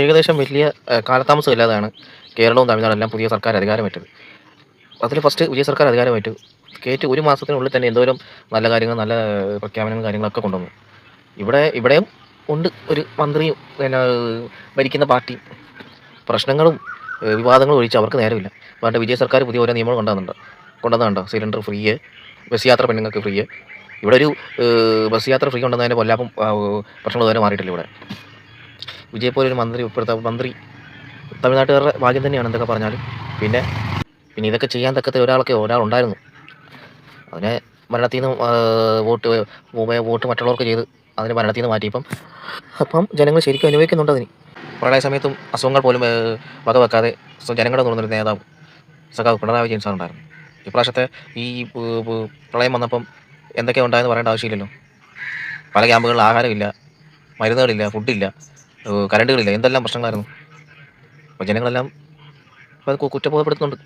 ഏകദേശം വലിയ കാലതാമസം ഇല്ലാതെയാണ് കേരളവും തമിഴ്നാടെല്ലാം പുതിയ സർക്കാർ അധികാരമേറ്റത്. അതിൽ ഫസ്റ്റ് വിജയ സർക്കാർ അധികാരമേറ്റു. ഒരു മാസത്തിനുള്ളിൽ തന്നെ എന്തോരം നല്ല കാര്യങ്ങൾ, നല്ല പ്രഖ്യാപനങ്ങളും കാര്യങ്ങളൊക്കെ കൊണ്ടുവന്നു. ഇവിടെയും ഉണ്ട് ഒരു മന്ത്രിയും പിന്നെ ഭരിക്കുന്ന പാർട്ടി. പ്രശ്നങ്ങളും വിവാദങ്ങളും ഒഴിച്ച് അവർക്ക് നേരമില്ല. അതുകൊണ്ട് വിജയ സർക്കാർ പുതിയ ഓരോ നിയമങ്ങൾ കൊണ്ടുവന്നുണ്ടോ സിലിണ്ടർ ഫ്രീ, ബസ് യാത്ര പെണ്ണുങ്ങൾക്ക് ഫ്രീ. ഇവിടെ ഒരു ബസ് യാത്ര ഫ്രീ കൊണ്ടുവന്നതിൻ്റെ കൊല്ലാപ്പം പ്രശ്നങ്ങൾ ഇതുവരെ മാറിയിട്ടില്ല ഇവിടെ. വിജയ് പോലെ ഒരു മന്ത്രി തമിഴ്നാട്ടുകാരുടെ ഭാഗ്യം തന്നെയാണ് എന്തൊക്കെ പറഞ്ഞാലും. പിന്നെ ഇതൊക്കെ ചെയ്യാൻ തക്കത്തെ ഒരാളുണ്ടായിരുന്നു. അതിനെ ഭരണത്തിൽ നിന്ന് വോട്ട് മറ്റുള്ളവർക്ക് ചെയ്ത് അതിന് ഭരണത്തിൽ നിന്ന് മാറ്റിയപ്പം ജനങ്ങൾ ശരിക്കും അനുഭവിക്കുന്നുണ്ട് അതിന്. പ്രളയ സമയത്തും അസുഖങ്ങൾ പോലും വകവെക്കാതെ ജനങ്ങളുടെ തുറന്നൊരു നേതാവ് സഖാവ് പിണറായി വിജയൻ സാർ ഉണ്ടായിരുന്നു. ഇപ്രാവശ്യത്തെ ഈ പ്രളയം വന്നപ്പം എന്തൊക്കെ ഉണ്ടായെന്ന് പറയേണ്ട ആവശ്യമില്ലല്ലോ. പല ക്യാമ്പുകളിൽ ആഹാരമില്ല, മരുന്നുകളില്ല, ഫുഡില്ല, കറണ്ടുകളില്ല, എന്തെല്ലാം പ്രശ്നങ്ങളായിരുന്നു. അപ്പോൾ ജനങ്ങളെല്ലാം അത് കുറ്റബോധപ്പെടുത്തുന്നുണ്ട്.